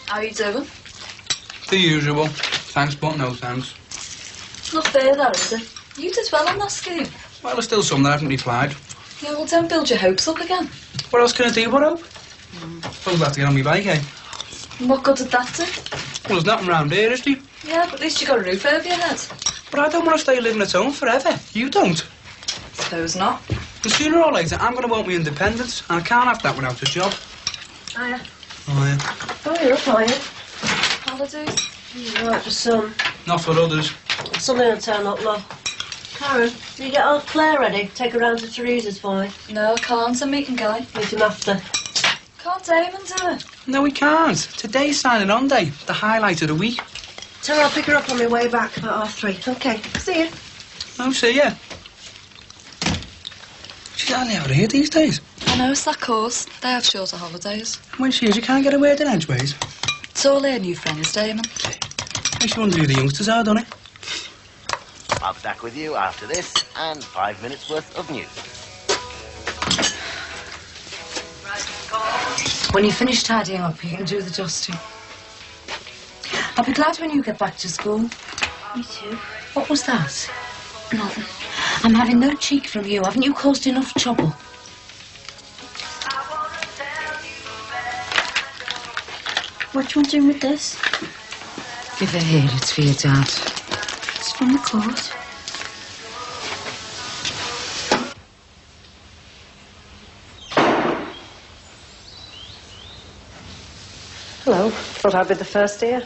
How you doing? The usual. Thanks, but no thanks. It's not fair, that, is it? You did well on that scheme. Well, there's still some that haven't replied. Yeah, well, don't build your hopes up again. What else can I do but hope? Suppose I'll have to get on my bike, eh? And what good did that do? Well, there's nothing round here, is there? Yeah, but at least you got a roof over your head. But I don't want to stay living at home forever. You don't. Suppose not. And sooner or later, I'm going to want my independence, and I can't have that without a job. Hiya. Oh, yeah. Oh, you're up, are you? Holidays? Right for some. Not for others. Something will turn up, love. Karen, will you get old Claire ready? Take her round to Teresa's for me. No, I can't. I'm meeting Guy. Meet him after. Can't Damon do it? No, we can't. Today's signing on day, the highlight of the week. Tell her I'll pick her up on my way back about 3:30. OK, see you. Oh, see ya. She's hardly ever here these days. I know, it's that course. They have shorter holidays. When she is, you can't get a word in edgeways. It's all their new friends, Damon. Makes you wonder who the youngsters are, doesn't it? I'll be back with you after this and 5 minutes worth of news. When you finish tidying up, you can do the dusting. I'll be glad when you get back to school. Me too. What was that? Nothing. I'm having no cheek from you. Haven't you caused enough trouble? What do you want doing with this? Give it here. It's for your dad. It's from the court. Hello. Thought I'd be the first here.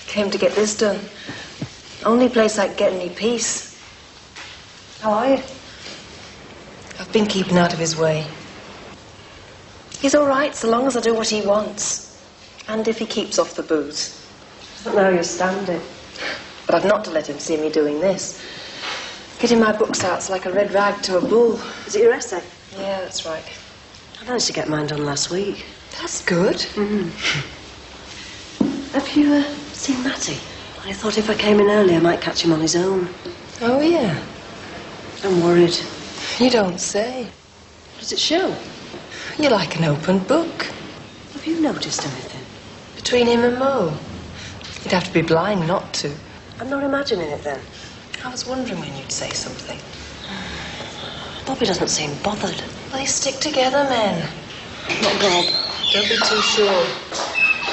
Came to get this done. Only place I can get any peace. How are you? I've been keeping out of his way. He's all right so long as I do what he wants. And if he keeps off the booze. I don't know how you're standing. But I've not to let him see me doing this. Getting my books out's like a red rag to a bull. Is it your essay? Yeah, that's right. I managed to get mine done last week. That's good. Have you seen Matty? I thought if I came in early, I might catch him on his own. Oh, yeah. I'm worried. You don't say. What does it show? You're like an open book. Have you noticed anything? Between him and Mo. You'd have to be blind not to. I'm not imagining it then. I was wondering when you'd say something. Bobby doesn't seem bothered. They stick together, men. Not Bob. Don't be too sure.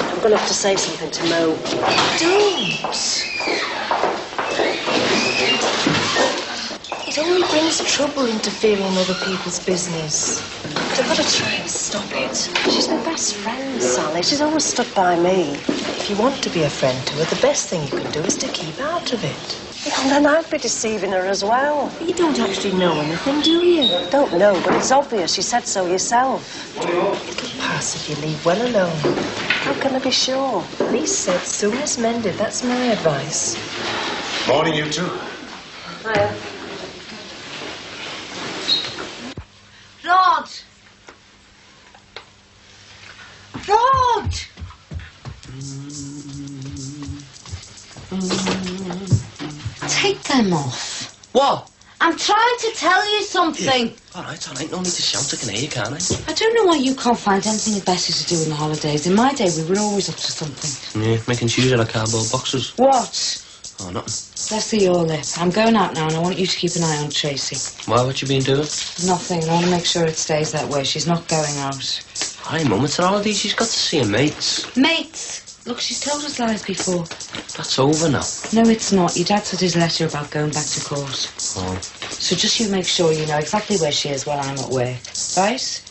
I'm going to have to say something to Mo. Don't. It only brings trouble interfering in other people's business. I've got to try and stop it. She's my best friend, Sally. She's always stood by me. If you want to be a friend to her, the best thing you can do is to keep out of it. And then I'd be deceiving her as well. You don't actually know anything, do you? Don't know, but it's obvious. You said so yourself. It'll pass if you leave well alone. How can I be sure? Least said, soon as mended. That's my advice. Morning, you two. Hiya. Rod! Rod! Take them off. What? I'm trying to tell you something. Yeah. All right. No need to shout. I can hear you, can't I? I don't know why you can't find anything better to do in the holidays. In my day, we were always up to something. Yeah, making shoes out of cardboard boxes. What? Oh, nothing. Let's see your lip. I'm going out now and I want you to keep an eye on Tracy. Why? What you been doing? Nothing. I want to make sure it stays that way. She's not going out. Hi, Mum. It's an holiday. She's got to see her mates. Mates! Look, she's told us lies before. That's over now. No, it's not. Your dad said his letter about going back to court. Oh. So just you make sure you know exactly where she is while I'm at work. Right?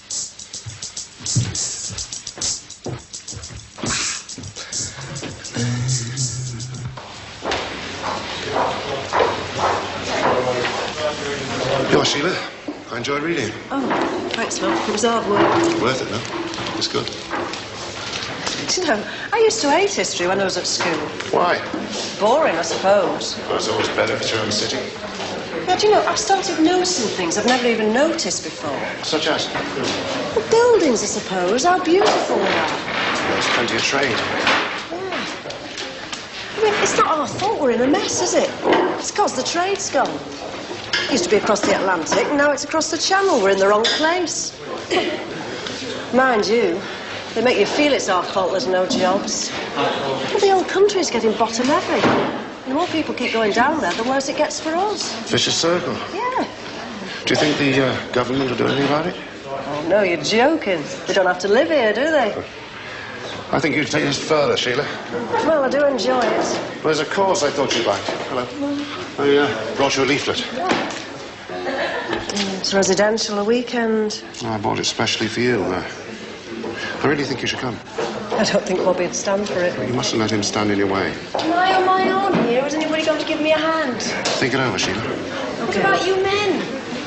You're Sheila. I enjoyed reading. Oh, thanks, love. It was hard work. Worth it, no? It's good. You know, I used to hate history when I was at school. Why? Boring, I suppose. Well, it's always better if you're in the city. Yeah, do you know, I've started noticing things I've never even noticed before. Such as? The buildings, I suppose. How beautiful they are. There's plenty of trade. Yeah. I mean, it's not our fault we're in a mess, is it? It's because the trade's gone. It used to be across the Atlantic, and now it's across the Channel. We're in the wrong place. Mind you, They make you feel it's our fault there's no jobs. Well, the whole country's getting bottom heavy. The more people keep going down there, the worse it gets for us. Vicious circle. Yeah. Do you think the government will do anything about it? Oh, no, you're joking. They don't have to live here, do they? I think you'd take this further, Sheila. Well, I do enjoy it. Well, there's a cause I thought you'd like. Hello. I brought you a leaflet. It's residential, a weekend. Oh, I bought it specially for you. I really think you should come. I don't think Bobby would stand for it. You mustn't let him stand in your way. Am I on my own here? Is anybody going to give me a hand? Think it over, Sheila. What about you men?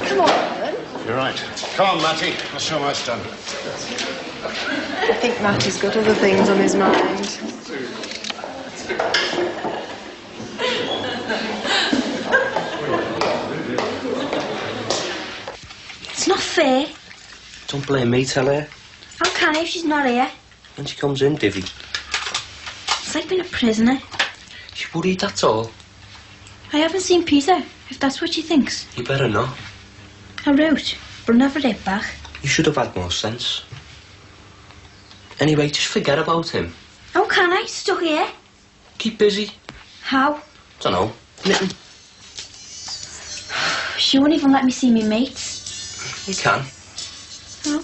Come on, then. You're right. Come on, Matty. Let's show how it's done. I think Matty's got other things on his mind. It's not fair. Don't blame me, tell her. How can I if she's not here? When she comes in, divvy. It's like being a prisoner. She's worried, that's all. I haven't seen Peter, if that's what she thinks. You better not. I wrote, but never read back. You should have had more sense. Anyway, just forget about him. How can I? Stuck here? Keep busy. How? Dunno. Knitting. She won't even let me see me mates. You can. No.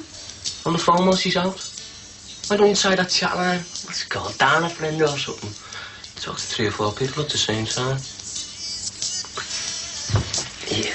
On the phone while she's out. Why don't you try that chat line? Let's go down a friend or something. Talk to 3 or 4 people at the same time. Yeah.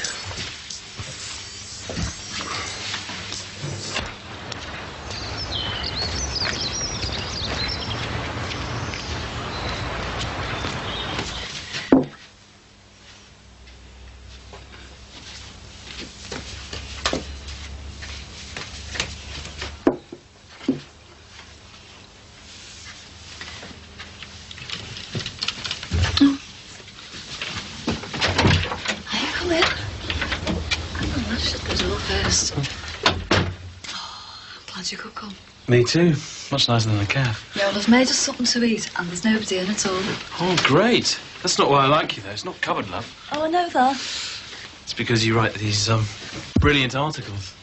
You could come. Me too. Much nicer than the caf. Yeah, well, I've made us something to eat, and there's nobody in at all. Oh, great. That's not why I like you, though. It's not cupboard love. Oh, I know that. It's because you write these, brilliant articles.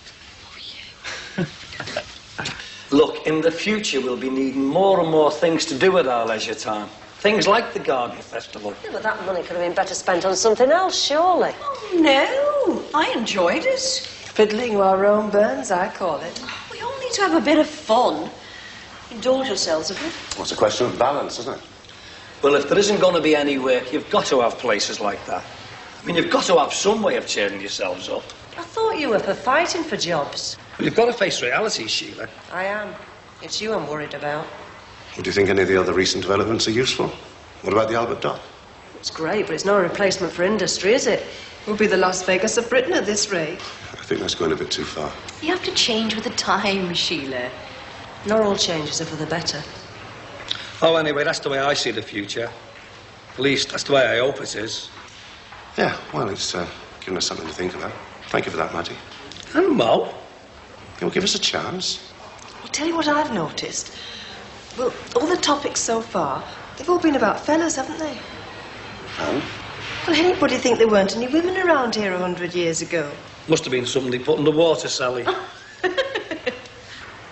Look, in the future, we'll be needing more and more things to do at our leisure time. Things like the garden festival. Yeah, but that money could have been better spent on something else, surely. Oh, no. I enjoyed it. Fiddling while Rome burns, I call it. We all need to have a bit of fun. Indulge yourselves a bit. Well, it's a question of balance, isn't it? Well, if there isn't going to be any work, you've got to have places like that. I mean, you've got to have some way of cheering yourselves up. I thought you were for fighting for jobs. Well, you've got to face reality, Sheila. I am. It's you I'm worried about. Well, do you think any of the other recent developments are useful? What about the Albert Dock? It's great, but it's no replacement for industry, is it? We'll be the Las Vegas of Britain at this rate. I think that's going a bit too far. You have to change with the time, Sheila. Not all changes are for the better. Oh, anyway, that's the way I see the future. At least, that's the way I hope it is. Yeah, well, it's given us something to think about. Thank you for that, Matty. And Mo? You'll give us a chance. I'll tell you what I've noticed. Well, all the topics so far, they've all been about fellas, haven't they? And? Well, anybody think there weren't any women around here 100 years ago? Must have been something they put in the water, Sally.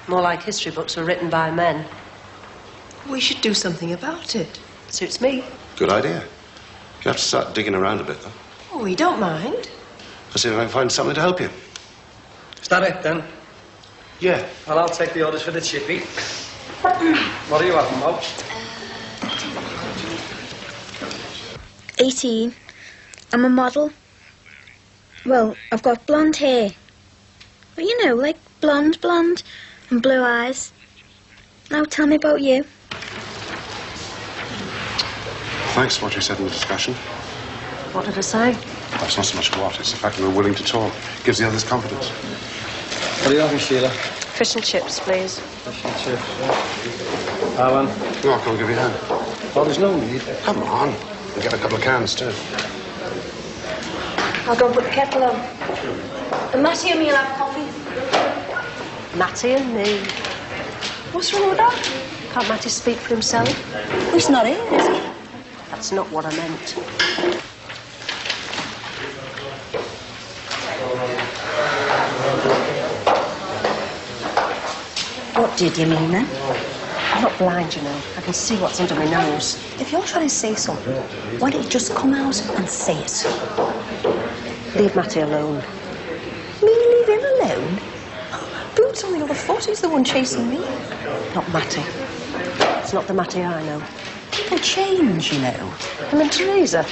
More like history books were written by men. We should do something about it. Suits me. Good idea. You have to start digging around a bit, though. Oh, we don't mind. I'll see if I can find something to help you. Is that it, then? Yeah. Well, I'll take the orders for the chippy. What are you having, Mo? 18. I'm a model. Well, I've got blonde hair. But you know, like blonde and blue eyes. Now tell me about you. Thanks for what you said in the discussion. What did I say? That's not so much what, it's the fact that we're willing to talk. Gives the others confidence. What are you having, Sheila? Fish and chips, please. Fish and chips, yeah. Alan? No, I'll come and give you a hand. Oh, there's no need. Come on. We'll get a couple of cans, too. I'll go and put the kettle on. And Matty and me will have coffee. Matty and me. What's wrong with that? Can't Matty speak for himself? Well, he's not here, is he? That's not what I meant. What did you mean, then? I'm not blind, you know. I can see what's under my nose. If you're trying to say something, why don't you just come out and say it? Leave Matty alone. Me leave him alone? Boots on the other foot, he's the one chasing me. Not Matty. It's not the Matty I know. People change, you know. And then Teresa,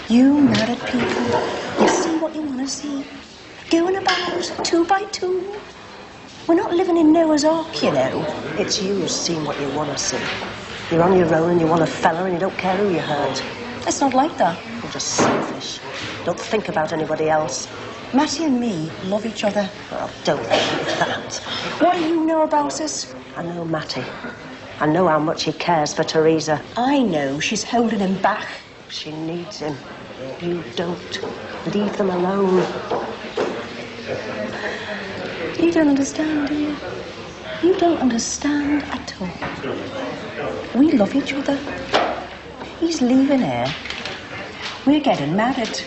you married people. You see what you want to see. Going about 2 by 2. We're not living in Noah's Ark, you know. It's you who's seen what you want to see. You're on your own and you want a fella and you don't care who you hurt. It's not like that. You're just selfish. Don't think about anybody else. Matty and me love each other. Well, don't think that. What do you know about us? I know Matty. I know how much he cares for Teresa. I know she's holding him back. She needs him. You don't. Leave them alone. You don't understand, do you? You don't understand at all. We love each other. He's leaving her. We're getting married.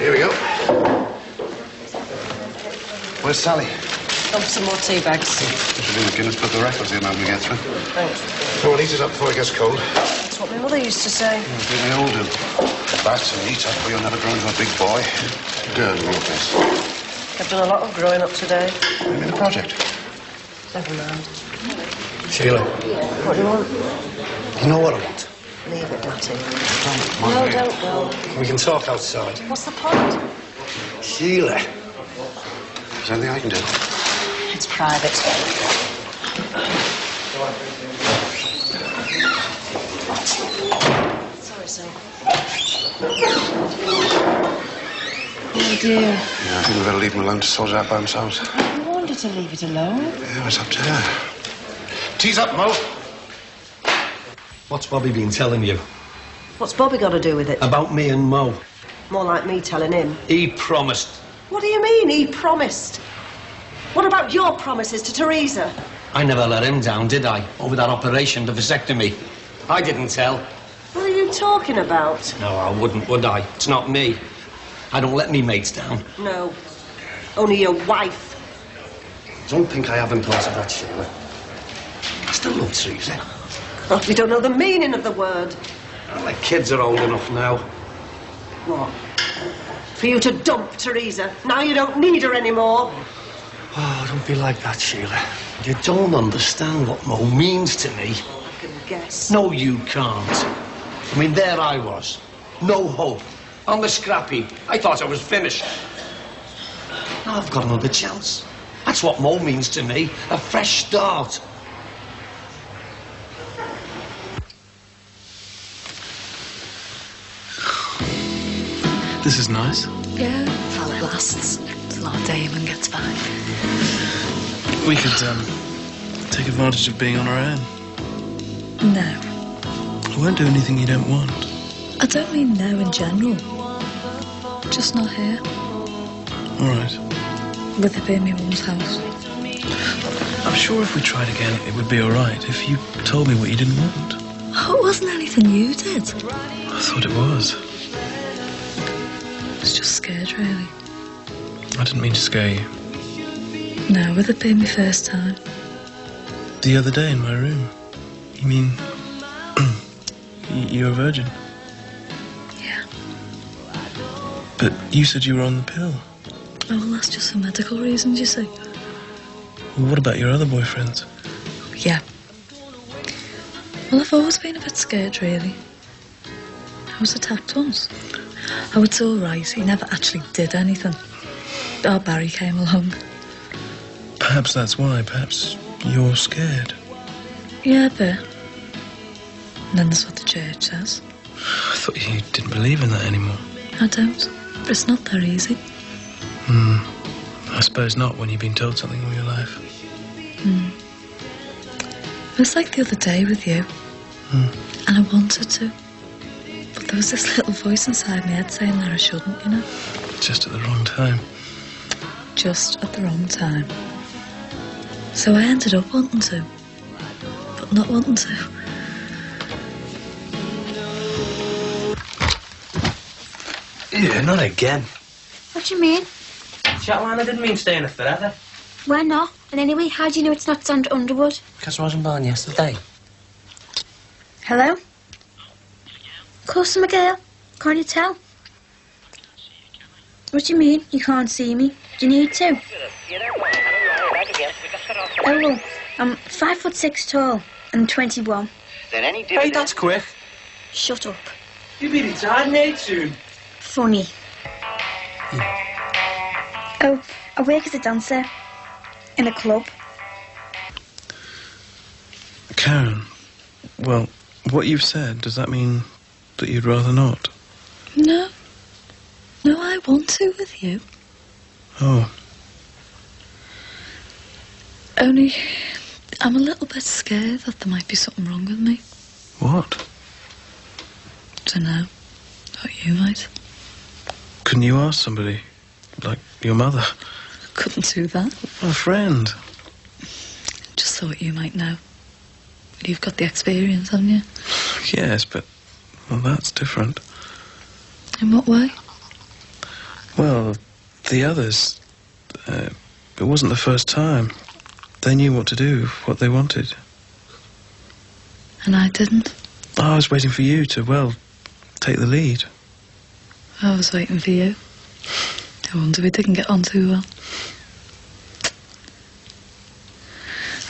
Here we go. Where's Sally? Dump some more tea bags. Should be in the Guinness Book of Records here now when we get through. Thanks. Come on, eat it up before it gets cold. That's what my mother used to say. We all do. Bath and eat up or you'll never grow into a big boy. Girl, you want this? I've done a lot of growing up today. You mean a project? Never mind. Sheila. What do you want? You know what I want? Leave it, Matty. No, don't go. We can talk outside. What's the point? Sheila. Is there anything I can do? It's private. Sorry, sir. Oh, dear. Yeah, I think we better leave them alone to sort it out by themselves. I wanted to leave it alone. Yeah, it's up to her. Tease up, Mo. What's Bobby been telling you? What's Bobby got to do with it? About me and Mo. More like me telling him. He promised. What do you mean, he promised? What about your promises to Teresa? I never let him down, did I? Over that operation, the vasectomy. I didn't tell. What are you talking about? No, I wouldn't, would I? It's not me. I don't let me mates down. No. Only your wife. Don't think I haven't thought of that, Sheila. I still love Teresa. Oh, you don't know the meaning of the word. Well, the kids are old enough now. What? For you to dump Teresa? Now you don't need her anymore? Oh, don't be like that, Sheila. You don't understand what Mo means to me. I can guess. No, you can't. I mean, there I was. No hope. On the scrappy. I thought I was finished. Now I've got another chance. That's what Mo means to me. A fresh start. This is nice. Yeah, while it lasts. Till our Damon gets back. We could, take advantage of being on our own. No. I won't do anything you don't want. I don't mean no in general. Just not here. All right. With it being my mum's house. I'm sure if we tried again, it would be all right if you told me what you didn't want. Oh, it wasn't anything you did. I thought it was. I was just scared, really. I didn't mean to scare you. No, with it being my first time. The other day in my room. You mean... you're a virgin? Yeah. But you said you were on the pill. Oh, well, that's just for medical reasons, you see. Well, what about your other boyfriends? Yeah. Well, I've always been a bit scared, really. I was attacked once. Oh, it's all right. He never actually did anything. Our Barry came along. Perhaps that's why. Perhaps you're scared. Yeah, a bit. And then that's what the church says. I thought you didn't believe in that anymore. I don't. But it's not that easy. I suppose not when you've been told something all your life. was like the other day with you. And I wanted to. But there was this little voice inside my head saying that I shouldn't, you know. Just at the wrong time. Just at the wrong time. So I ended up wanting to. But not wanting to. Yeah, not again. What do you mean? Chatline, I didn't mean staying there forever. Why not? And anyway, how do you know it's not Sandra Underwood? Because I wasn't born yesterday. Hello? Customer girl? Can't you tell? What do you mean? You can't see me? Do you need to? Oh, well, I'm 5'6" tall and 21. Hey, that's quick. Shut up. You'll be retired, Nate, soon. Funny. Oh, I work as a dancer in a club. Karen, well, what you've said, does that mean that you'd rather not? No. No, I want to with you. Oh. Only, I'm a little bit scared that there might be something wrong with me. What? Dunno. Thought you might. Couldn't you ask somebody? Like your mother? Couldn't do that. A friend. Just thought you might know. You've got the experience, haven't you? Yes, but, well, that's different. In what way? Well, the others, it wasn't the first time. They knew what to do, what they wanted. And I didn't? I was waiting for you to, well, take the lead. I was waiting for you. I wonder we didn't get on too well.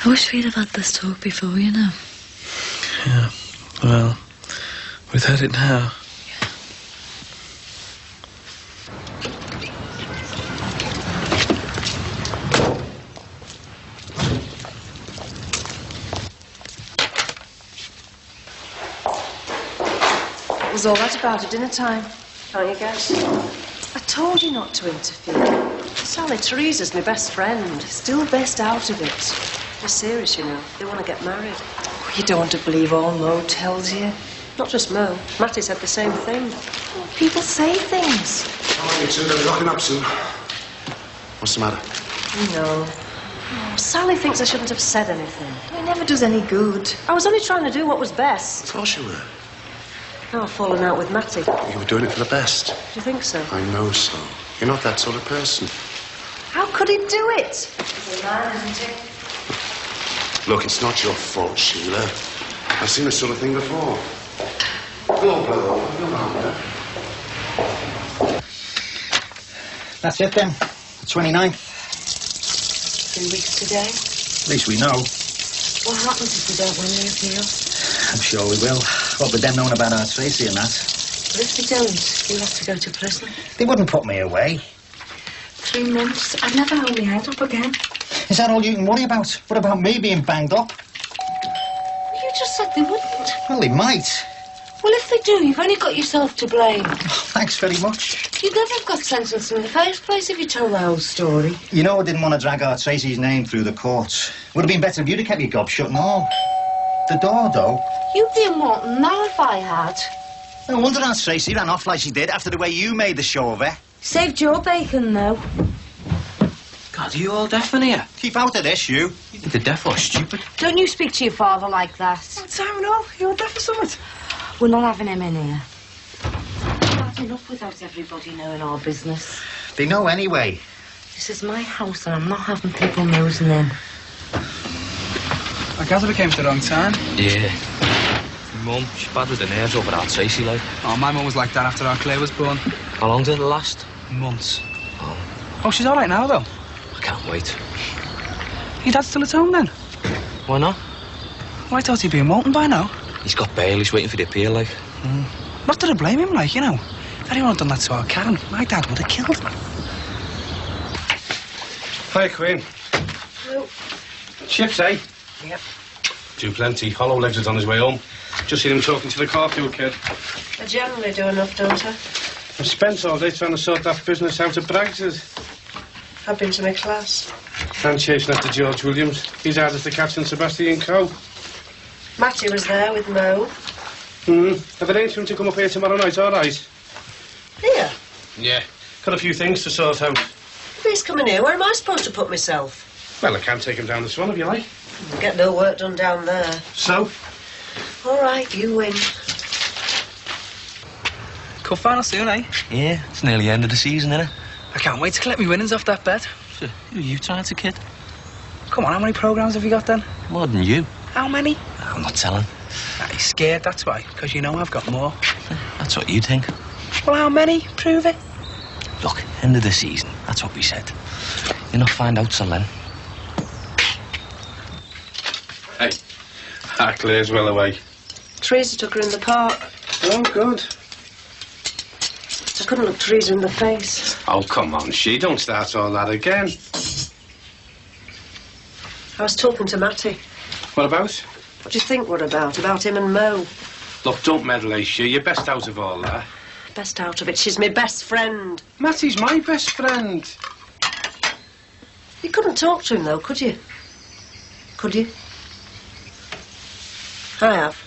I wish we'd have had this talk before, you know. Yeah, well, we've had it now. What was all that about at dinner time? Can't you guess? I told you not to interfere. Sally, Teresa's my best friend. Still best out of it. They're serious, you know. They want to get married. Oh, you don't want to believe all Mo tells you. Not just Mo. Matty said the same thing. Oh, people say things. Oh, you two, they're locking up soon. What's the matter? No. Oh, Sally thinks I shouldn't have said anything. It never does any good. I was only trying to do what was best. Of course you were. Now I've fallen out with Matty. You were doing it for the best. Do you think so? I know so. You're not that sort of person. How could he do it? He's a man, isn't he? Look, it's not your fault, Sheila. I've seen this sort of thing before. Go, brother. That's it then. The 29th. 3 weeks today. At least we know. What happens if we don't win the appeal? I'm sure we will. What with them knowing about our Tracy and that. But if we don't, you'll have to go to prison. They wouldn't put me away. 3 months. I'd never hold my head up again. Is that all you can worry about? What about me being banged up? You just said they wouldn't. Well, they might. Well, if they do, you've only got yourself to blame. Oh, thanks very much. You'd never have got sentenced in the first place if you told the whole story. You know I didn't want to drag our Tracy's name through the courts. Would have been better if you'd have kept your gob shut and all. The door, though. You'd be in Morton now if I had. No wonder our Tracy ran off like she did after the way you made the show of her. Saved your bacon, though. God, are you all deaf in here? Keep out of this, you. You think the deaf or stupid? Don't you speak to your father like that. What's happening now? You're deaf or something? We're not having him in here. I've had enough without everybody knowing our business. They know anyway. This is my house and I'm not having people nosing in. I gather we came at the wrong time. Yeah. Mum, she's bad with the nerves over our Tracy, like. Oh, my mum was like that after our Claire was born. How long did it last? Months. Oh, she's all right now, though. I can't wait. Your dad's still at home, then? Why not? Well, I thought he'd be in Walton by now. He's got bail, he's waiting for the appeal, like. Not that I blame him, like, you know. If anyone had done that to our Karen, my dad would have killed him. Hi, Queen. Hello. Chips, eh? Yep. Do plenty. Hollow legs is on his way home. Just seen him talking to the Corkhill kid. I generally do enough, don't I? I spent all day trying to sort that business out at Braggs's. I've been to my class. And chasing after George Williams. He's hardest to catch than Sebastian Coe. Matty was there with Mo. Have arranged for him to come up here tomorrow night, all right? Here? Yeah. Got a few things to sort out. If he's coming here, where am I supposed to put myself? Well, I can take him down the Swan if you like. Get no work done down there. So? All right, you win. Cup final soon, eh? Yeah, it's nearly the end of the season, isn't it? I can't wait to collect my winnings off that bet. So, who are you trying to kid? Come on, how many programmes have you got then? More than you. How many? I'm not telling. You're scared, that's why. Because you know I've got more. That's what you think. Well, how many? Prove it. Look, end of the season. That's what we said. You'll not find out till then. Hey, that Claire's well away. Teresa took her in the park. Oh, good. I couldn't look Teresa in the face. Oh, come on, she. Don't start all that again. I was talking to Matty. What about? What do you think we're about? About him and Mo? Look, don't meddle, eh, She. You're best out of all that. Best out of it. She's my best friend. Matty's my best friend. You couldn't talk to him, though, could you? Could you? I have.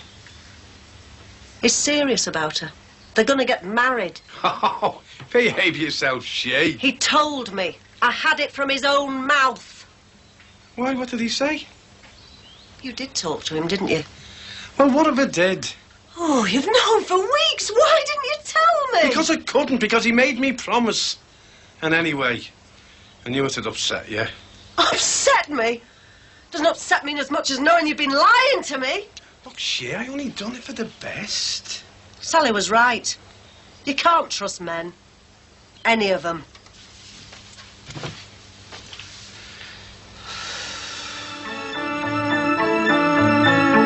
He's serious about her. They're going to get married. Oh, behave yourself, She. He told me. I had it from his own mouth. Why, what did he say? You did talk to him, didn't you? Well, what if I did? Oh, you've known for weeks. Why didn't you tell me? Because I couldn't, because he made me promise. And anyway, I knew it'd upset you. Upset me? Doesn't upset me as much as knowing you've been lying to me. Look, She, I only done it for the best. Sally was right. You can't trust men. Any of them.